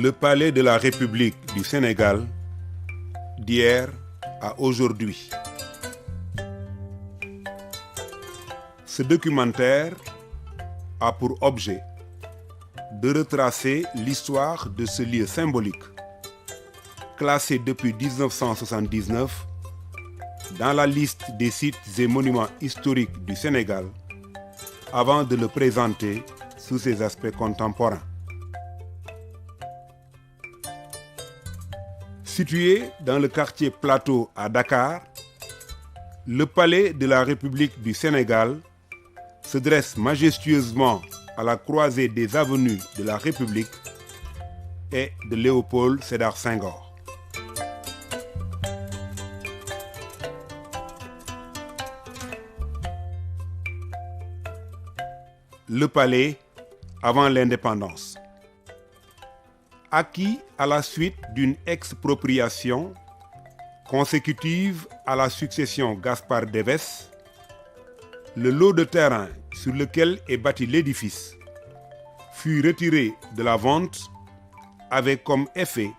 Le palais de la République du Sénégal, d'hier à aujourd'hui. Ce documentaire a pour objet de retracer l'histoire de ce lieu symbolique, classé depuis 1979 dans la liste des sites et monuments historiques du Sénégal, avant de le présenter sous ses aspects contemporains. Situé dans le quartier Plateau à Dakar, le palais de la République du Sénégal se dresse majestueusement à la croisée des avenues de la République et de Léopold Sédar Senghor. Le palais avant l'indépendance. Acquis à la suite d'une expropriation consécutive à la succession Gaspard d'Evès, le lot de terrain sur lequel est bâti l'édifice fut retiré de la vente avec comme effet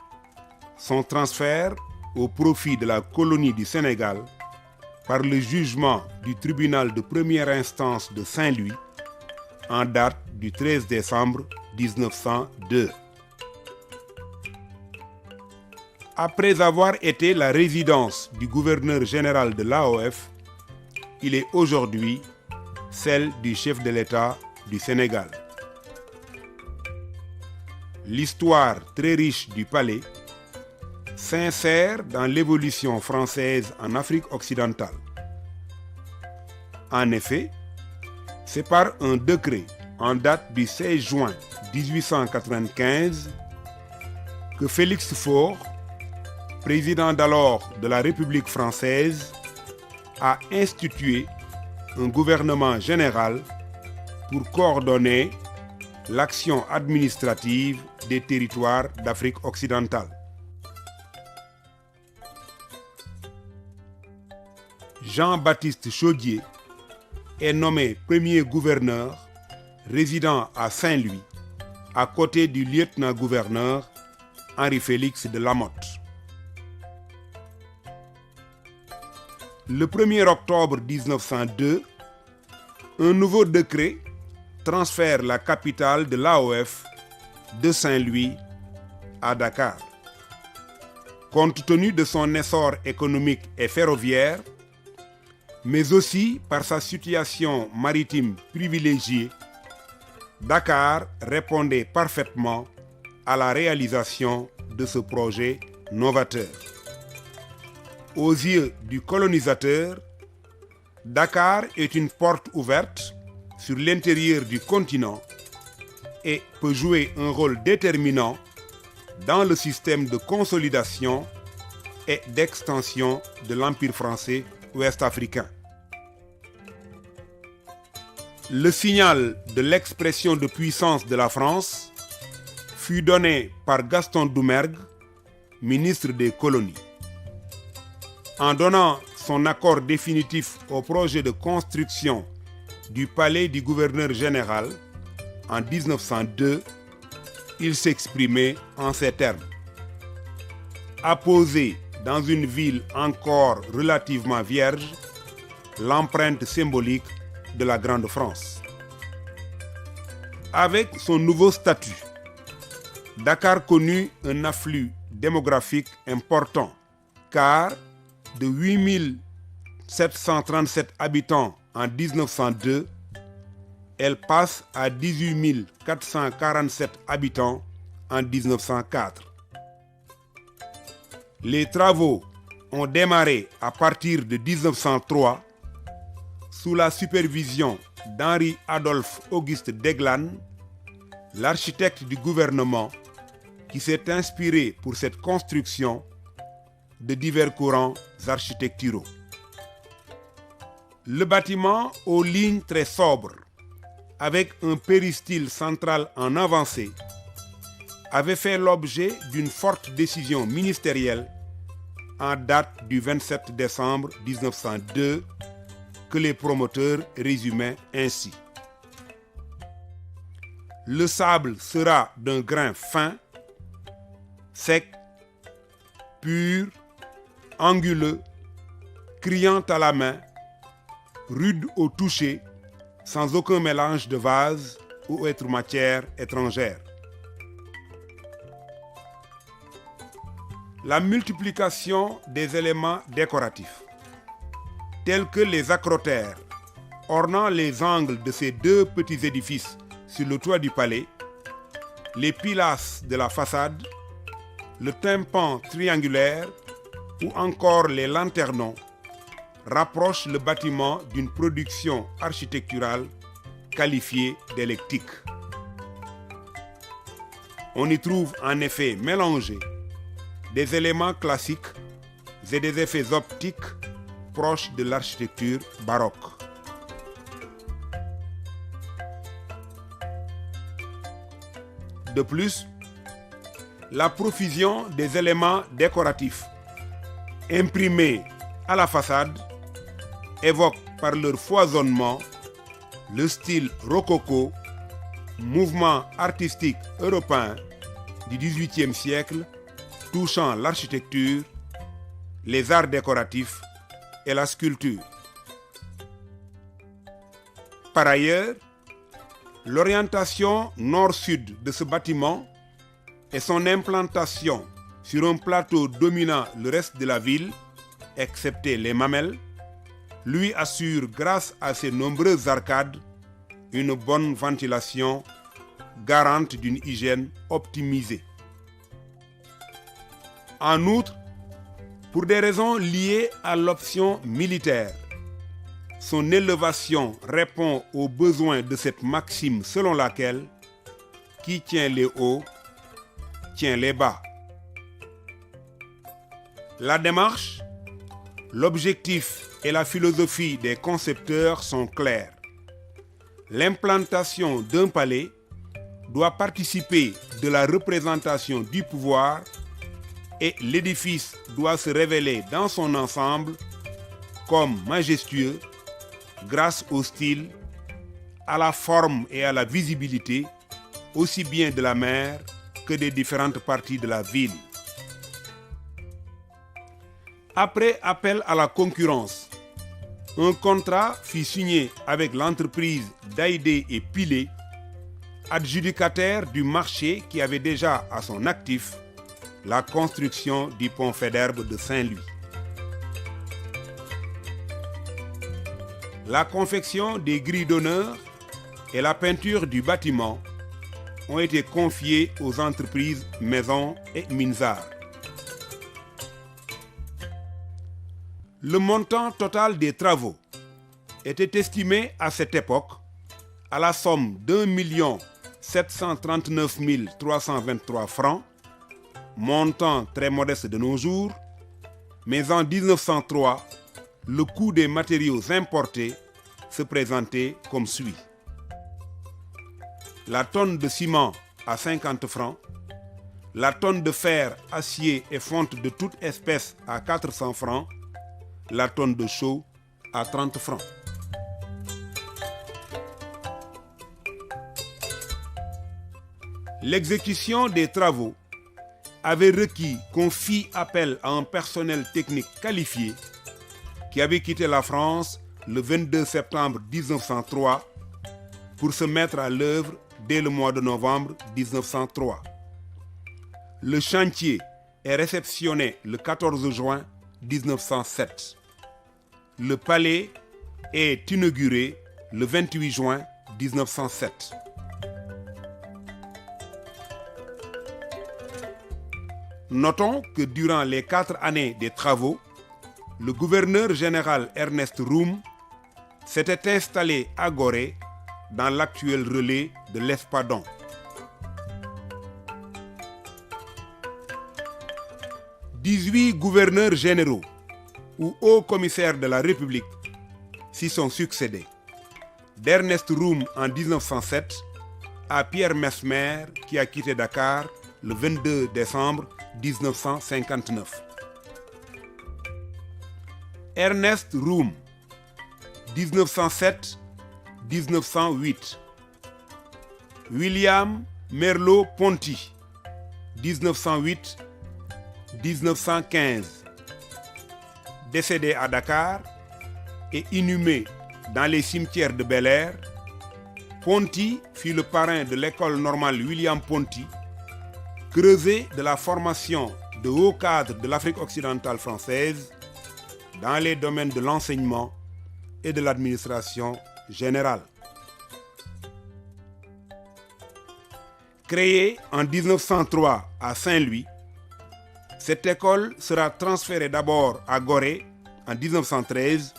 son transfert au profit de la colonie du Sénégal par le jugement du tribunal de première instance de Saint-Louis en date du 13 décembre 1902. Après avoir été la résidence du gouverneur général de l'AOF, il est aujourd'hui celle du chef de l'État du Sénégal. L'histoire très riche du palais s'insère dans l'évolution française en Afrique occidentale. En effet, c'est par un décret en date du 16 juin 1895 que Félix Faure, président d'alors de la République française, a institué un gouvernement général pour coordonner l'action administrative des territoires d'Afrique occidentale. Jean-Baptiste Chaudié est nommé premier gouverneur résidant à Saint-Louis, à côté du lieutenant-gouverneur Henri-Félix de Lamotte. Le 1er octobre 1902, un nouveau décret transfère la capitale de l'AOF de Saint-Louis à Dakar. Compte tenu de son essor économique et ferroviaire, mais aussi par sa situation maritime privilégiée, Dakar répondait parfaitement à la réalisation de ce projet novateur. Aux yeux du colonisateur, Dakar est une porte ouverte sur l'intérieur du continent et peut jouer un rôle déterminant dans le système de consolidation et d'extension de l'Empire français ouest-africain. Le signal de l'expression de puissance de la France fut donné par Gaston Doumergue, ministre des colonies. En donnant son accord définitif au projet de construction du palais du gouverneur général en 1902, il s'exprimait en ces termes. Apposer dans une ville encore relativement vierge l'empreinte symbolique de la Grande France. Avec son nouveau statut, Dakar connut un afflux démographique important, car de 8 737 habitants en 1902, elle passe à 18 447 habitants en 1904. Les travaux ont démarré à partir de 1903 sous la supervision d'Henri-Adolphe Auguste Deglan, l'architecte du gouvernement qui s'est inspiré pour cette construction de divers courants architecturaux. Le bâtiment aux lignes très sobres, avec un péristyle central en avancée, avait fait l'objet d'une forte décision ministérielle en date du 27 décembre 1902 que les promoteurs résumaient ainsi. Le sable sera d'un grain fin sec, pur, anguleux, criant à la main, rude au toucher, sans aucun mélange de vase ou autre matière étrangère. La multiplication des éléments décoratifs, tels que les acrotères, ornant les angles de ces deux petits édifices sur le toit du palais, les pilastres de la façade, le tympan triangulaire ou encore les lanternons, rapprochent le bâtiment d'une production architecturale qualifiée d'éclectique. On y trouve en effet mélangés des éléments classiques et des effets optiques proches de l'architecture baroque. De plus, la profusion des éléments décoratifs imprimés à la façade évoque par leur foisonnement le style rococo, mouvement artistique européen du XVIIIe siècle touchant l'architecture, les arts décoratifs et la sculpture. Par ailleurs, l'orientation nord-sud de ce bâtiment et son implantation sur un plateau dominant le reste de la ville, excepté les mamelles, lui assure, grâce à ses nombreuses arcades, une bonne ventilation garante d'une hygiène optimisée. En outre, pour des raisons liées à l'option militaire, son élévation répond aux besoins de cette maxime selon laquelle qui tient les hauts tient les bas. La démarche, l'objectif et la philosophie des concepteurs sont clairs. L'implantation d'un palais doit participer de la représentation du pouvoir et l'édifice doit se révéler dans son ensemble comme majestueux grâce au style, à la forme et à la visibilité aussi bien de la mer que des différentes parties de la ville. Après appel à la concurrence, un contrat fut signé avec l'entreprise Daïdé et Pilet, adjudicataire du marché qui avait déjà à son actif la construction du pont Faidherbe de Saint-Louis. La confection des grilles d'honneur et la peinture du bâtiment ont été confiées aux entreprises Maison et Minzar. Le montant total des travaux était estimé à cette époque à la somme d'1 739 323 francs, montant très modeste de nos jours, mais en 1903, le coût des matériaux importés se présentait comme suit. La tonne de ciment à 50 francs, la tonne de fer, acier et fonte de toute espèce à 400 francs, la tonne de chaux à 30 francs. L'exécution des travaux avait requis qu'on fît appel à un personnel technique qualifié qui avait quitté la France le 22 septembre 1903 pour se mettre à l'œuvre dès le mois de novembre 1903. Le chantier est réceptionné le 14 juin 1907. Le palais est inauguré le 28 juin 1907. Notons que durant les 4 années des travaux, le gouverneur général Ernest Roume s'était installé à Gorée, dans l'actuel relais de l'Espadon. « 18 gouverneurs généraux ou hauts commissaires de la République s'y sont succédés, d'Ernest Roume en 1907 à Pierre Mesmer qui a quitté Dakar le 22 décembre 1959. Ernest Roume, 1907-1908. William Merleau-Ponty, 1915. Décédé à Dakar et inhumé dans les cimetières de Bel-Air, Ponty fut le parrain de l'école normale William Ponty, creuset de la formation de hauts cadres de l'Afrique occidentale française dans les domaines de l'enseignement et de l'administration générale. Créée en 1903 à Saint-Louis, cette école sera transférée d'abord à Gorée en 1913,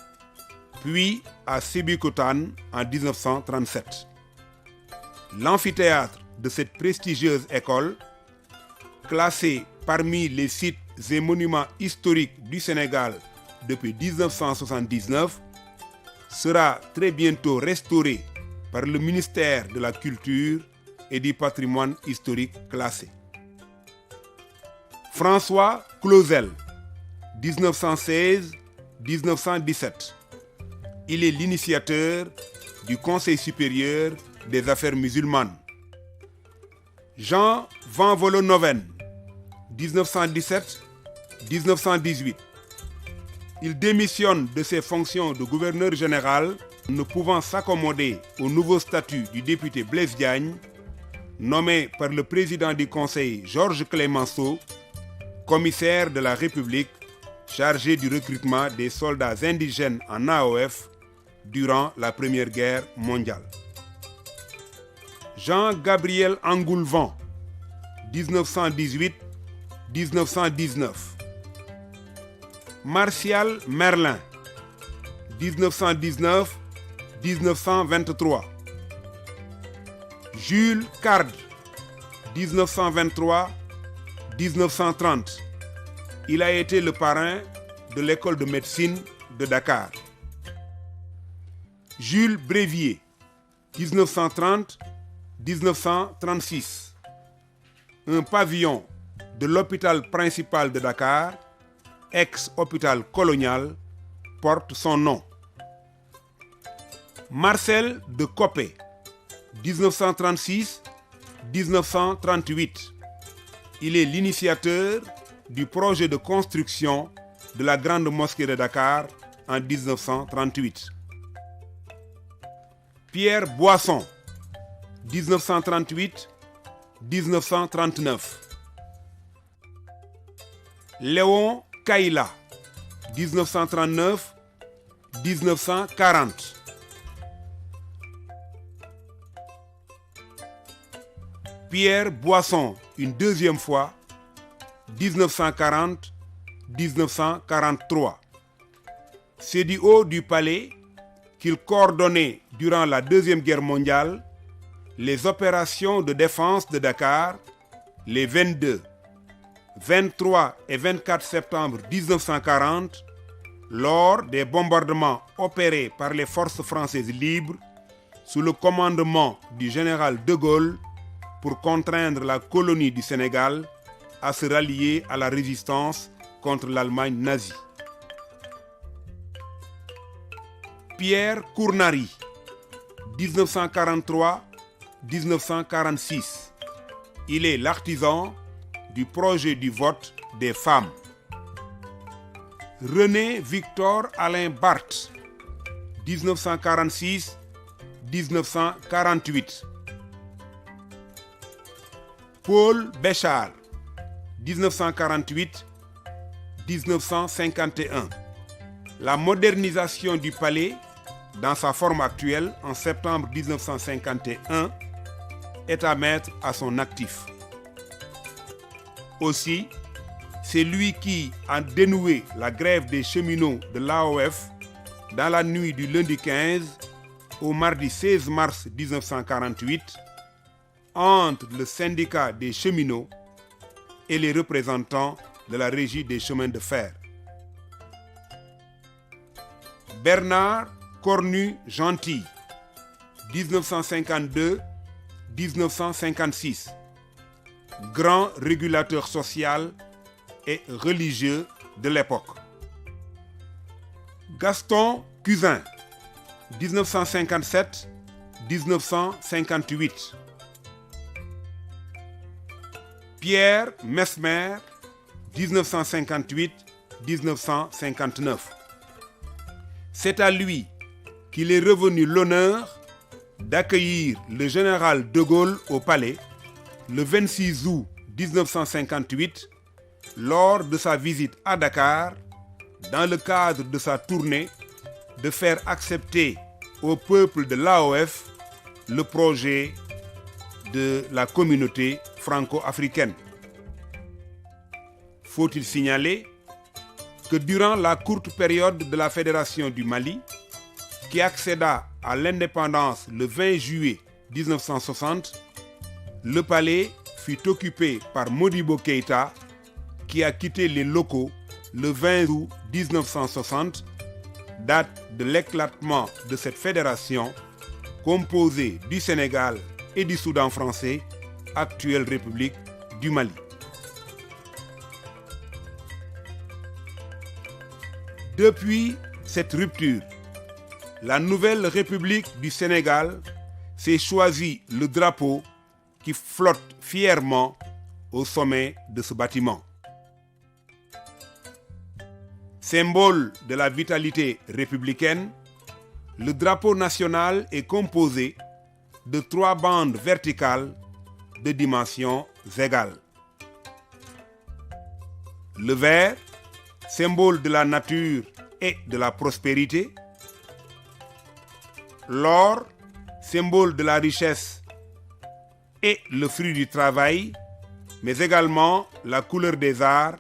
puis à Sébikotane en 1937. L'amphithéâtre de cette prestigieuse école, classé parmi les sites et monuments historiques du Sénégal depuis 1979, sera très bientôt restauré par le ministère de la Culture et du Patrimoine historique classé. François Clausel, 1916-1917. Il est l'initiateur du Conseil supérieur des affaires musulmanes. Jean Van Vollenhoven, 1917-1918. Il démissionne de ses fonctions de gouverneur général, ne pouvant s'accommoder au nouveau statut du député Blaise Diagne, nommé par le président du Conseil Georges Clemenceau, commissaire de la République chargé du recrutement des soldats indigènes en AOF durant la Première Guerre mondiale. Jean-Gabriel Engoulevent, 1918-1919. Martial Merlin, 1919-1923. Jules Card, 1923-1930. Il a été le parrain de l'école de médecine de Dakar. Jules Brévier, 1930-1936. Un pavillon de l'hôpital principal de Dakar, ex-hôpital colonial, porte son nom. Marcel de Coppet, 1936-1938. Il est l'initiateur du projet de construction de la grande mosquée de Dakar en 1938. Pierre Boisson, 1938-1939. Léon Kaila, 1939-1940. Pierre Boisson, une deuxième fois, 1940-1943. C'est du haut du palais qu'il coordonnait durant la Deuxième Guerre mondiale les opérations de défense de Dakar les 22, 23 et 24 septembre 1940 lors des bombardements opérés par les forces françaises libres sous le commandement du général de Gaulle pour contraindre la colonie du Sénégal à se rallier à la résistance contre l'Allemagne nazie. Pierre Cournary, 1943-1946. Il est l'artisan du projet du vote des femmes. René Victor Alain Barthes, 1946-1948. Paul Béchard, 1948-1951. La modernisation du palais dans sa forme actuelle en septembre 1951 est à mettre à son actif. Aussi, c'est lui qui a dénoué la grève des cheminots de l'AOF dans la nuit du lundi 15 au mardi 16 mars 1948 entre le syndicat des cheminots et les représentants de la régie des chemins de fer. Bernard Cornu-Gentil, 1952-1956. Grand régulateur social et religieux de l'époque. Gaston Cousin, 1957-1958. Pierre Mesmer, 1958-1959. C'est à lui qu'il est revenu l'honneur d'accueillir le général de Gaulle au palais le 26 août 1958 lors de sa visite à Dakar dans le cadre de sa tournée de faire accepter au peuple de l'AOF le projet de la communauté franco-africaine. Faut-il signaler que durant la courte période de la Fédération du Mali, qui accéda à l'indépendance le 20 juillet 1960, le palais fut occupé par Modibo Keïta, qui a quitté les locaux le 20 août 1960, date de l'éclatement de cette fédération composée du Sénégal et du Soudan français, actuelle République du Mali. Depuis cette rupture, la nouvelle République du Sénégal s'est choisi le drapeau qui flotte fièrement au sommet de ce bâtiment. Symbole de la vitalité républicaine, le drapeau national est composé de 3 bandes verticales de dimensions égales. Le vert, symbole de la nature et de la prospérité. L'or, symbole de la richesse et le fruit du travail, mais également la couleur des arts,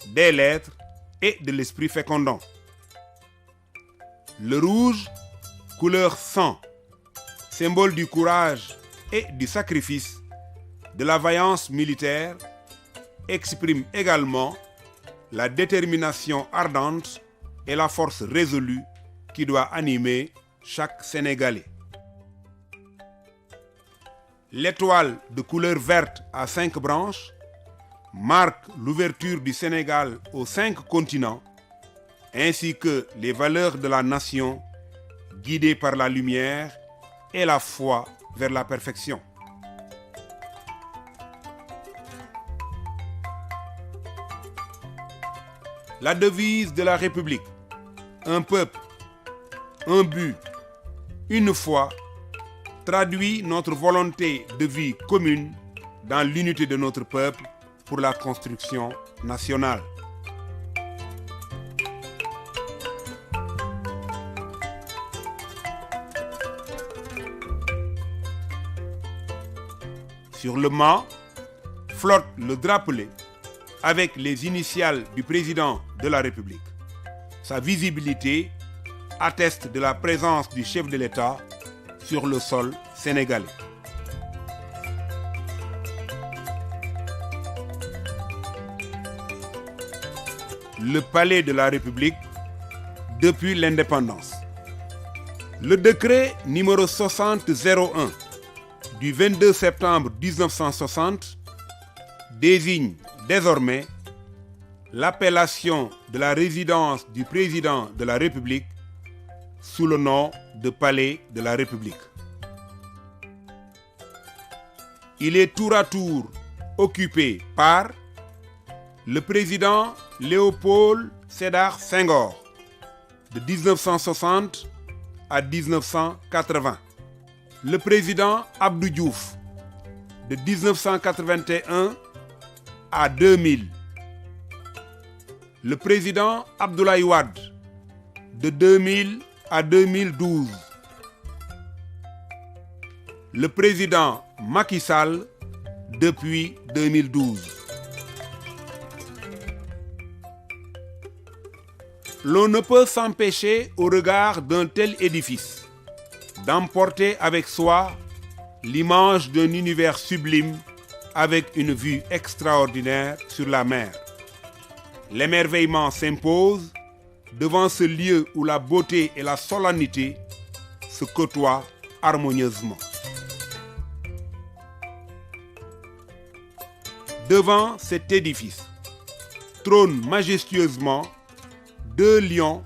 des lettres et de l'esprit fécondant. Le rouge, couleur sang, symbole du courage et du sacrifice, de la vaillance militaire, exprime également la détermination ardente et la force résolue qui doit animer chaque Sénégalais. L'étoile de couleur verte à 5 branches marque l'ouverture du Sénégal aux 5 continents, ainsi que les valeurs de la nation guidées par la lumière et la foi vers la perfection. La devise de la République, un peuple, un but, une foi, traduit notre volonté de vie commune dans l'unité de notre peuple pour la construction nationale. Sur le mât flotte le drapelet avec les initiales du président de la République. Sa visibilité atteste de la présence du chef de l'État sur le sol sénégalais. Le palais de la République depuis l'indépendance. Le décret numéro 6001 du 22 septembre 1960 désigne désormais l'appellation de la résidence du président de la République sous le nom de Palais de la République. Il est tour à tour occupé par le président Léopold Sédar Senghor de 1960 à 1980, le président Abdou Diouf de 1981 à 2000, le président Abdoulaye Wade de 2000 à 2012, le président Macky Sall depuis 2012. L'on ne peut s'empêcher au regard d'un tel édifice d'emporter avec soi l'image d'un univers sublime avec une vue extraordinaire sur la mer. L'émerveillement s'impose devant ce lieu où la beauté et la solennité se côtoient harmonieusement. Devant cet édifice trônent majestueusement 2 lions,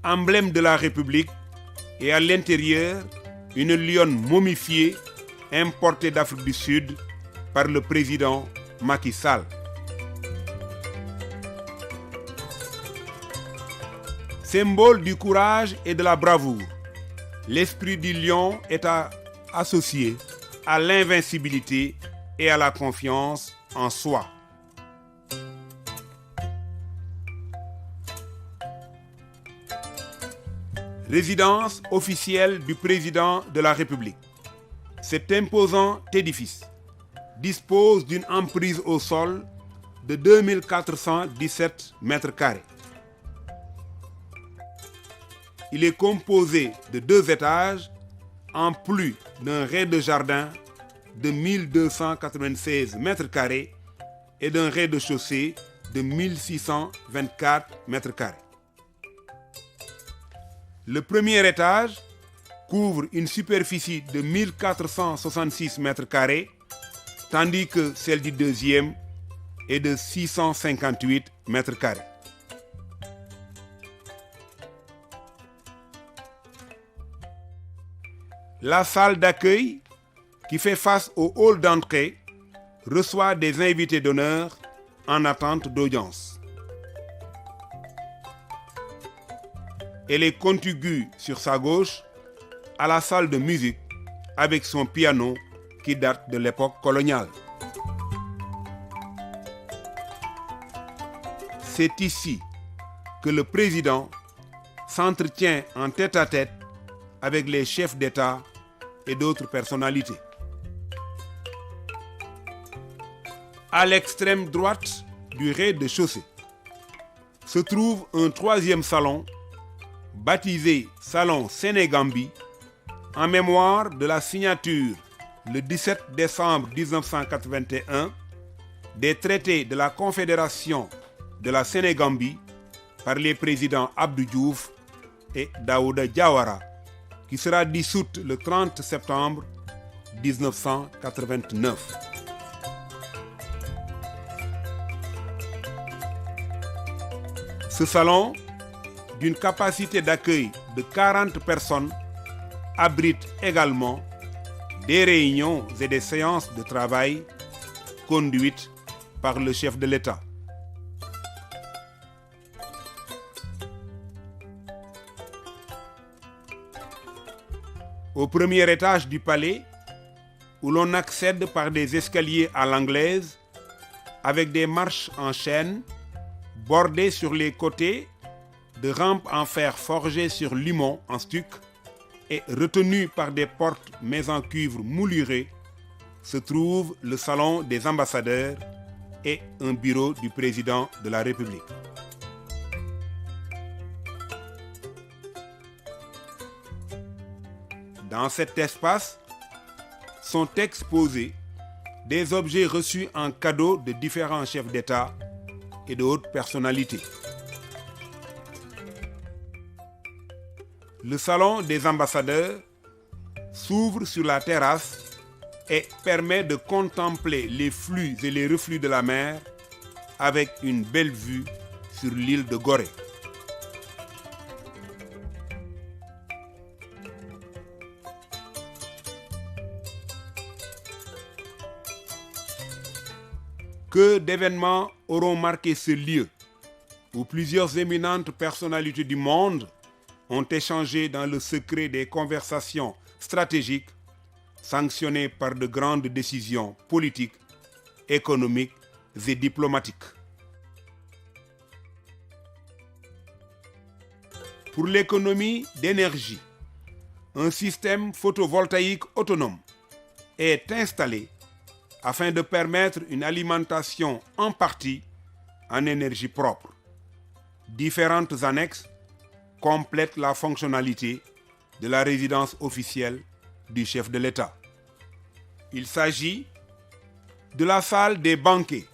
emblème de la République, et à l'intérieur, une lionne momifiée importée d'Afrique du Sud par le président Macky Sall. Symbole du courage et de la bravoure, l'esprit du lion est associé à l'invincibilité et à la confiance en soi. Résidence officielle du président de la République. Cet imposant édifice dispose d'une emprise au sol de 2417 mètres carrés. Il est composé de 2 étages en plus d'un rez-de-jardin de 1296 mètres carrés et d'un rez-de-chaussée de 1624 mètres carrés. Le premier étage couvre une superficie de 1466 mètres carrés, tandis que celle du deuxième est de 658 mètres carrés. La salle d'accueil, qui fait face au hall d'entrée, reçoit des invités d'honneur en attente d'audience. Elle est contiguë sur sa gauche à la salle de musique avec son piano qui date de l'époque coloniale. C'est ici que le président s'entretient en tête-à-tête avec les chefs d'État et d'autres personnalités. À l'extrême droite du rez-de-chaussée se trouve un troisième salon baptisé Salon Sénégambie en mémoire de la signature le 17 décembre 1981 des traités de la Confédération de la Sénégambie par les présidents Abdou Diouf et Daouda Diawara, qui sera dissoute le 30 septembre 1989. Ce salon, d'une capacité d'accueil de 40 personnes, abrite également des réunions et des séances de travail conduites par le chef de l'État. Au premier étage du palais, où l'on accède par des escaliers à l'anglaise, avec des marches en chêne, bordées sur les côtés de rampes en fer forgées sur limon en stuc et retenues par des portes mais en cuivre mouluré, se trouve le salon des ambassadeurs et un bureau du président de la République. Dans cet espace sont exposés des objets reçus en cadeau de différents chefs d'État et de hautes personnalités. Le salon des ambassadeurs s'ouvre sur la terrasse et permet de contempler les flux et les reflux de la mer avec une belle vue sur l'île de Gorée. Que d'événements auront marqué ce lieu où plusieurs éminentes personnalités du monde ont échangé dans le secret des conversations stratégiques sanctionnées par de grandes décisions politiques, économiques et diplomatiques. Pour l'économie d'énergie, un système photovoltaïque autonome est installé afin de permettre une alimentation en partie en énergie propre. Différentes annexes complètent la fonctionnalité de la résidence officielle du chef de l'État. Il s'agit de la salle des banquets.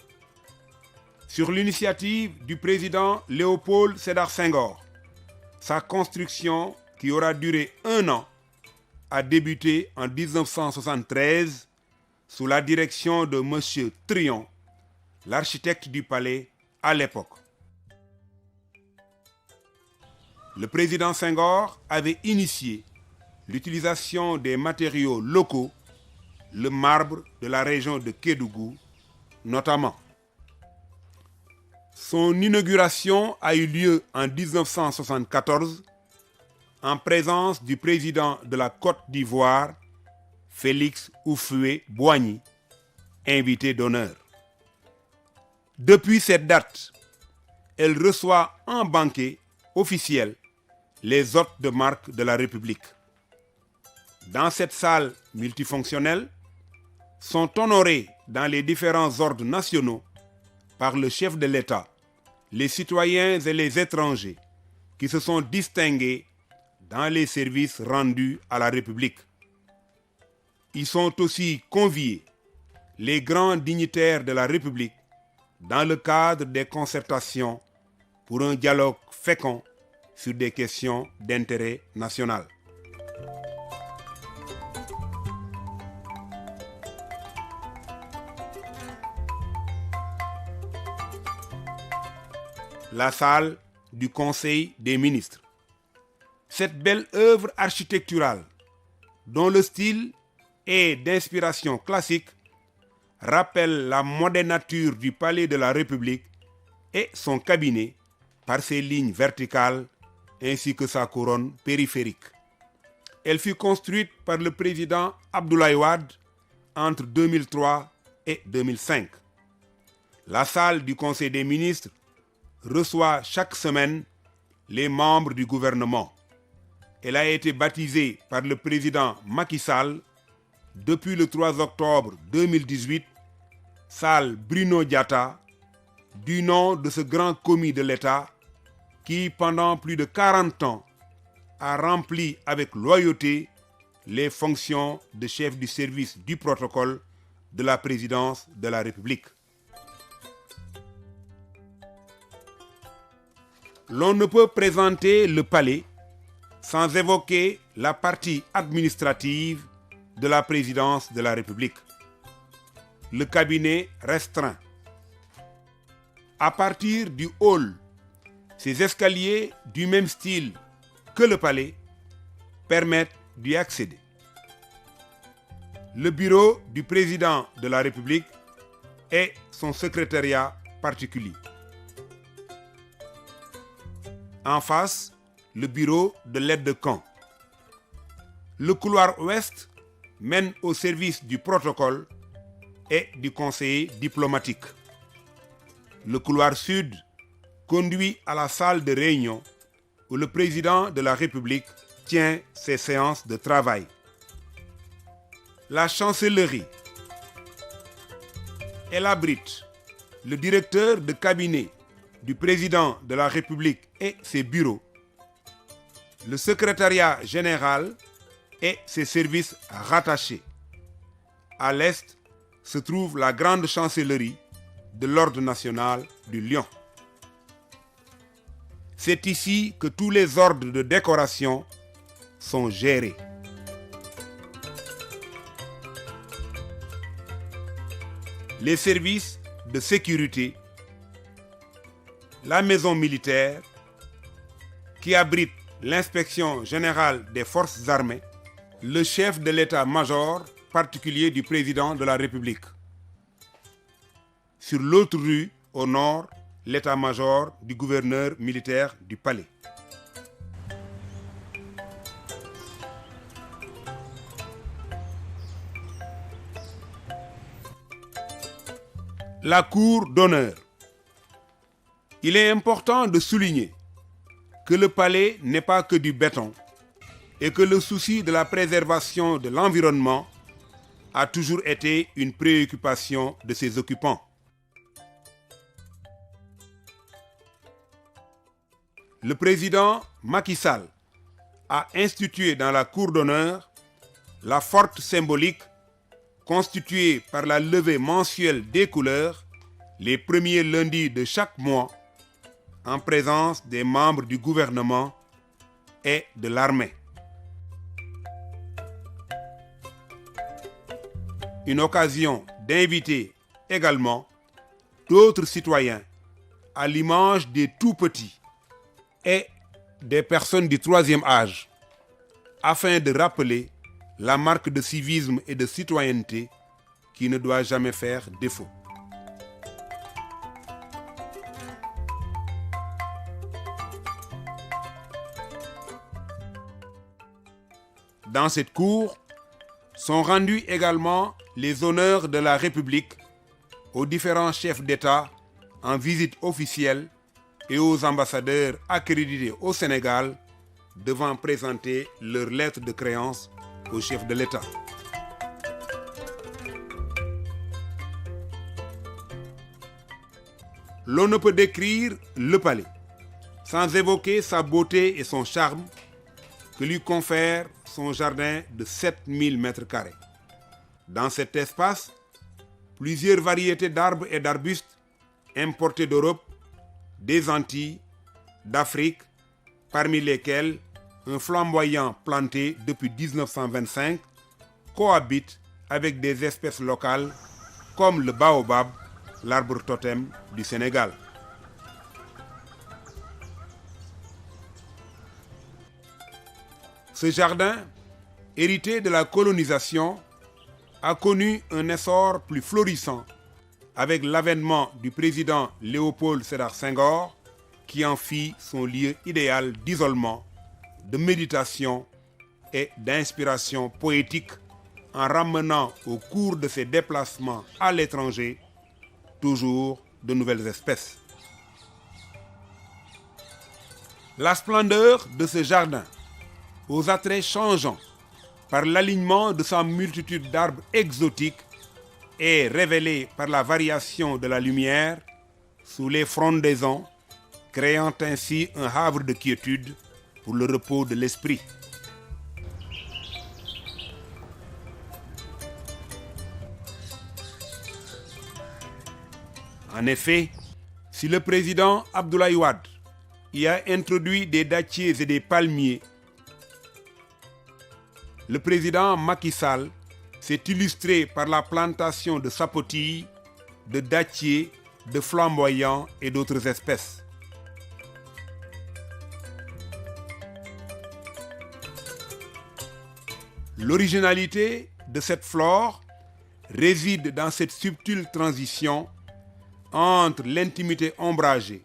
Sur l'initiative du président Léopold Sédar Senghor, sa construction, qui aura duré 1 an, a débuté en 1973 sous la direction de M. Trion, l'architecte du palais à l'époque. Le président Senghor avait initié l'utilisation des matériaux locaux, le marbre de la région de Kédougou notamment. Son inauguration a eu lieu en 1974 en présence du président de la Côte d'Ivoire, Félix Houphouët-Boigny, invité d'honneur. Depuis cette date, elle reçoit en banquet officiel les hôtes de marque de la République. Dans cette salle multifonctionnelle, sont honorés dans les différents ordres nationaux par le chef de l'État, les citoyens et les étrangers qui se sont distingués dans les services rendus à la République. Ils sont aussi conviés les grands dignitaires de la République dans le cadre des concertations pour un dialogue fécond sur des questions d'intérêt national. La salle du Conseil des ministres. Cette belle œuvre architecturale, dont le style est d'inspiration classique, rappelle la modénature du palais de la République et son cabinet par ses lignes verticales ainsi que sa couronne périphérique. Elle fut construite par le président Abdoulaye Wade entre 2003 et 2005. La salle du Conseil des ministres reçoit chaque semaine les membres du gouvernement. Elle a été baptisée par le président Macky Sall depuis le 3 octobre 2018, salle Bruno Diatta, du nom de ce grand commis de l'État qui, pendant plus de 40 ans, a rempli avec loyauté les fonctions de chef du service du protocole de la présidence de la République. L'on ne peut présenter le palais sans évoquer la partie administrative de la présidence de la République. Le cabinet restreint. À partir du hall, ces escaliers du même style que le palais permettent d'y accéder. Le bureau du président de la République et son secrétariat particulier. En face, le bureau de l'aide de camp. Le couloir ouest mène au service du protocole et du conseiller diplomatique. Le couloir sud conduit à la salle de réunion où le président de la République tient ses séances de travail. La chancellerie. Elle abrite le directeur de cabinet du président de la République et ses bureaux, le secrétariat général et ses services rattachés. À l'est se trouve la grande chancellerie de l'Ordre national du Lion. C'est ici que tous les ordres de décoration sont gérés. Les services de sécurité, la maison militaire, qui abrite l'inspection générale des forces armées, le chef de l'état-major particulier du président de la République. Sur l'autre rue, au nord, l'état-major du gouverneur militaire du palais. La cour d'honneur. Il est important de souligner que le palais n'est pas que du béton et que le souci de la préservation de l'environnement a toujours été une préoccupation de ses occupants. Le président Macky Sall a institué dans la cour d'honneur la forte symbolique constituée par la levée mensuelle des couleurs les premiers lundis de chaque mois en présence des membres du gouvernement et de l'armée. Une occasion d'inviter également d'autres citoyens à l'image des tout-petits et des personnes du troisième âge, afin de rappeler la marque de civisme et de citoyenneté qui ne doit jamais faire défaut. Dans cette cour sont rendus également les honneurs de la République aux différents chefs d'État en visite officielle et aux ambassadeurs accrédités au Sénégal devant présenter leur lettre de créance au chef de l'État. L'on ne peut décrire le palais sans évoquer sa beauté et son charme que lui confère son jardin de 7000 mètres carrés. Dans cet espace, plusieurs variétés d'arbres et d'arbustes importés d'Europe, des Antilles, d'Afrique, parmi lesquels un flamboyant planté depuis 1925 cohabite avec des espèces locales comme le baobab, l'arbre totem du Sénégal. Ce jardin, hérité de la colonisation, a connu un essor plus florissant avec l'avènement du président Léopold Sédar Senghor, qui en fit son lieu idéal d'isolement, de méditation et d'inspiration poétique en ramenant au cours de ses déplacements à l'étranger toujours de nouvelles espèces. La splendeur de ce jardin, aux attraits changeants par l'alignement de sa multitude d'arbres exotiques, est révélée par la variation de la lumière sous les frondaisons, créant ainsi un havre de quiétude pour le repos de l'esprit. En effet, si le président Abdoulaye Wade y a introduit des dattiers et des palmiers, le président Macky Sall s'est illustré par la plantation de sapotilles, de dattiers, de flamboyants et d'autres espèces. L'originalité de cette flore réside dans cette subtile transition entre l'intimité ombragée,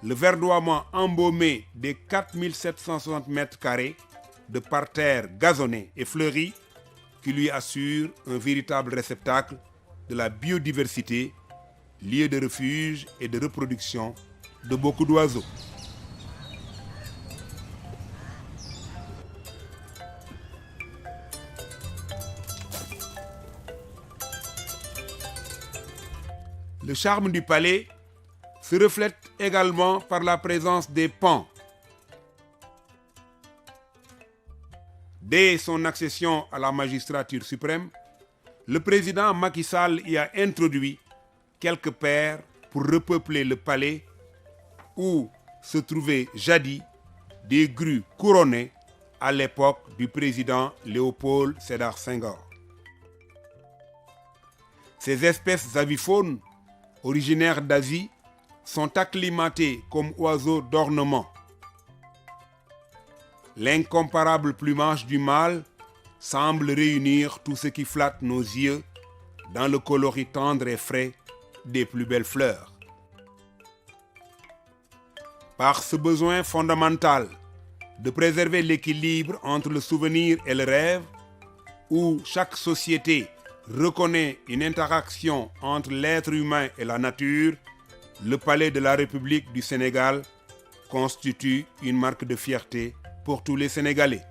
le verdoiement embaumé des 4760 mètres carrés de parterres gazonnés et fleuris qui lui assure un véritable réceptacle de la biodiversité, lieu de refuge et de reproduction de beaucoup d'oiseaux. Le charme du palais se reflète également par la présence des pans. Dès son accession à la magistrature suprême, le président Macky Sall y a introduit quelques pairs pour repeupler le palais où se trouvaient jadis des grues couronnées à l'époque du président Léopold Sédar Senghor. Ces espèces aviphones, originaires d'Asie, sont acclimatées comme oiseaux d'ornement. L'incomparable plumage du mâle semble réunir tout ce qui flatte nos yeux dans le coloris tendre et frais des plus belles fleurs. Par ce besoin fondamental de préserver l'équilibre entre le souvenir et le rêve, où chaque société reconnaît une interaction entre l'être humain et la nature, le palais de la République du Sénégal constitue une marque de fierté pour tous les Sénégalais.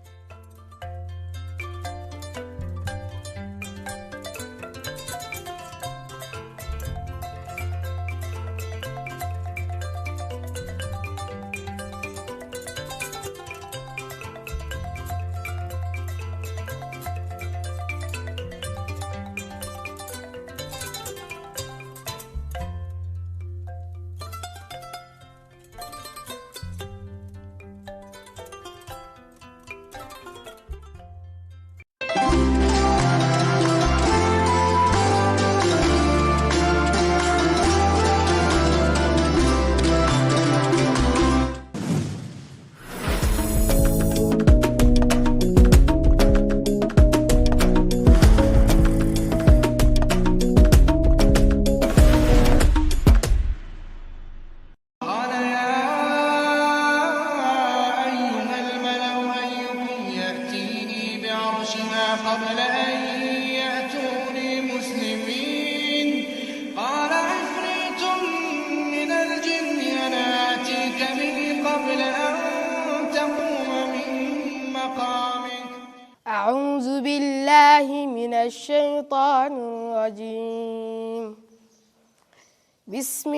قبل أن تقوم من مقامك. أعوذ بالله من الشيطان الرجيم. بسم